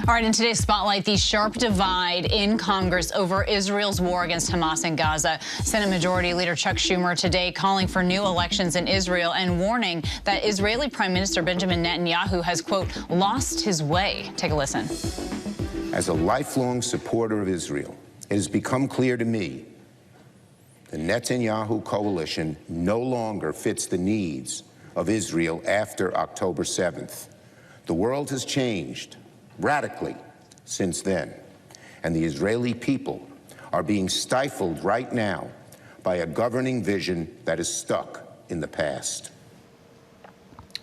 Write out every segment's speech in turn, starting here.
All right, in today's Spotlight, the sharp divide in Congress over Israel's war against Hamas in Gaza. Senate Majority Leader Chuck Schumer today calling for new elections in Israel and warning that Israeli Prime Minister Benjamin Netanyahu has, quote, lost his way. Take a listen. As a lifelong supporter of Israel, it has become clear to me the Netanyahu coalition no longer fits the needs of Israel after October 7th. The world has changed radically since then, and the Israeli people are being stifled right now by a governing vision that is stuck in the past.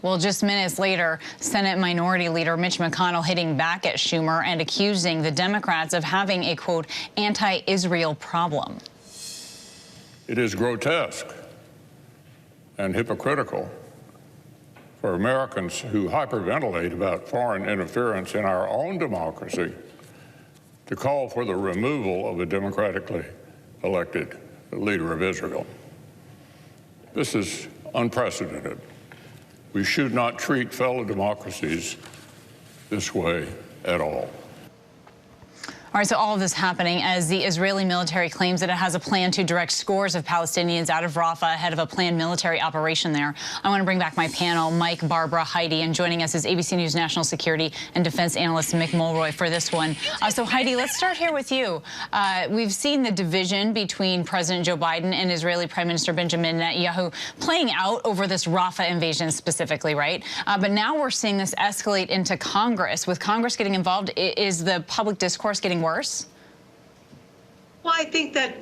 Well, just minutes later, Senate Minority Leader Mitch McConnell hitting back at Schumer and accusing the Democrats of having a, quote, anti-Israel problem. It is grotesque and hypocritical for Americans who hyperventilate about foreign interference in our own democracy to call for the removal of a democratically elected leader of Israel. This is unprecedented. We should not treat fellow democracies this way at all. All right, so all of this happening as the Israeli military claims that it has a plan to direct scores of Palestinians out of Rafah ahead of a planned military operation there. I want to bring back my panel, Mike, Barbara, Heidi, and joining us is ABC News national security and defense analyst Mick Mulroy for this one. So, Heidi, let's start here with you. We've seen the division between President Joe Biden and Israeli Prime Minister Benjamin Netanyahu playing out over this Rafah invasion specifically, right? But now we're seeing this escalate into Congress. With Congress getting involved, is the public discourse getting worse? Well, I think that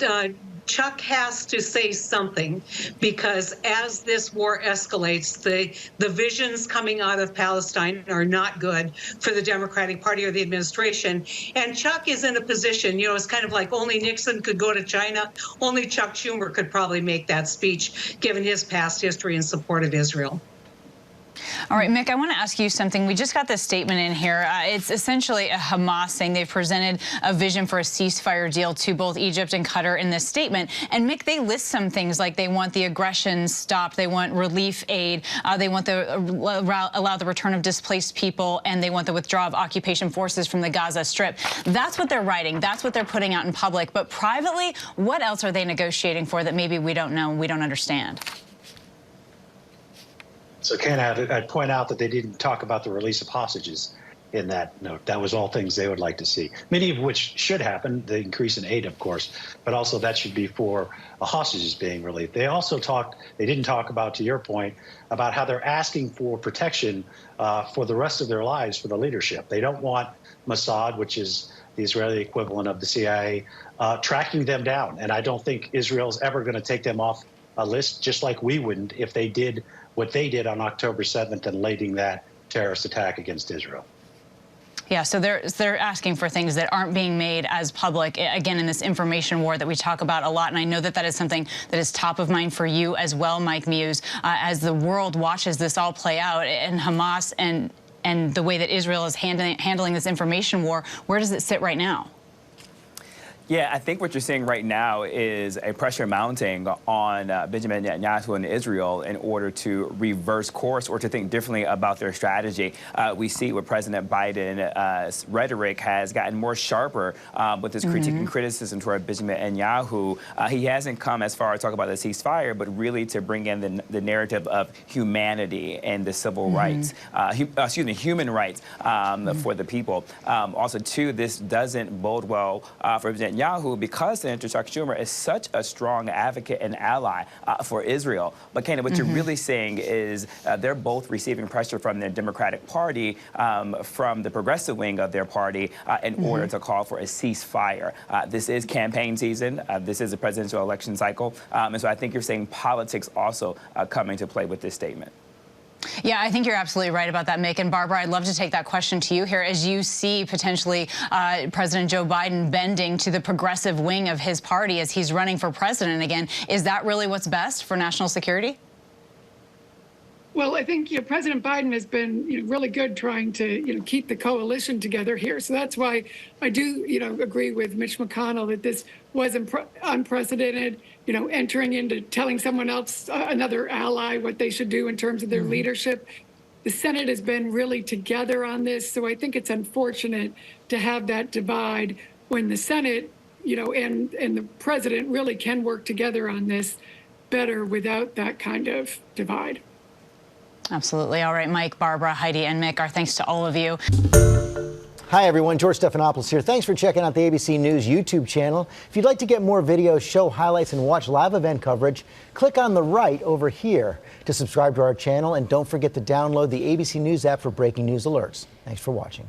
Chuck has to say something, because as this war escalates, the visions coming out of Palestine are not good for the Democratic Party or the administration. And Chuck is in a position, you know, it's kind of like only Nixon could go to China. Only Chuck Schumer could probably make that speech, given his past history in support of Israel. All right, Mick, I want to ask you something. We just got this statement in here. It's essentially a Hamas saying they've presented a vision for a ceasefire deal to both Egypt and Qatar in this statement. And, Mick, they list some things like they want the aggression stopped, they want relief aid, they want the allow the return of displaced people, and they want the withdrawal of occupation forces from the Gaza Strip. That's what they're writing. That's what they're putting out in public. But privately, what else are they negotiating for that maybe we don't know and we don't understand? So, Ken, I'd point out that they didn't talk about the release of hostages in that note. That was all things they would like to see, many of which should happen, the increase in aid, of course, but also that should be for hostages being released. They also they didn't talk about, to your point, about how they're asking for protection for the rest of their lives for the leadership. They don't want Mossad, which is the Israeli equivalent of the CIA, tracking them down. And I don't think Israel's ever going to take them off a list, just like we wouldn't if they did what they did on October 7th and leading that terrorist attack against Israel. Yeah, so they're asking for things that aren't being made as public, again, in this information war that we talk about a lot. And I know that that is something that is top of mind for you as well, Mike Muse, as the world watches this all play out and Hamas and the way that Israel is handling this information war. Where does it sit right now? Yeah, I think what you're seeing right now is a pressure mounting on Benjamin Netanyahu and Israel in order to reverse course or to think differently about their strategy. We see with President Biden's rhetoric has gotten more sharper with his critique and criticism toward Benjamin Netanyahu. He hasn't come as far as talk about the ceasefire, but really to bring in the narrative of humanity and the civil rights, human rights for the people. Also, too, this doesn't bode well for Netanyahu, because Senator Chuck Schumer is such a strong advocate and ally for Israel. But, Kana, what you're really seeing is they're both receiving pressure from their Democratic Party, from the progressive wing of their party, in order to call for a ceasefire. This is campaign season. This is a presidential election cycle. And so I think you're seeing politics also come into play with this statement. Yeah, I think you're absolutely right about that, Mick. And Barbara, I'd love to take that question to you here. As you see potentially President Joe Biden bending to the progressive wing of his party as he's running for president again, is that really what's best for national security? Well, I think President Biden has been really good trying to keep the coalition together here. So that's why I do agree with Mitch McConnell that this was unprecedented. Entering into telling someone else, another ally, what they should do in terms of their leadership. The Senate has been really together on this, so I think it's unfortunate to have that divide when the Senate, and the president really can work together on this better without that kind of divide. Absolutely. All right, Mike, Barbara, Heidi, and Mick, our thanks to all of you. Hi, everyone. George Stephanopoulos here. Thanks for checking out the ABC News YouTube channel. If you'd like to get more videos, show highlights, and watch live event coverage, click on the right over here to subscribe to our channel. And don't forget to download the ABC News app for breaking news alerts. Thanks for watching.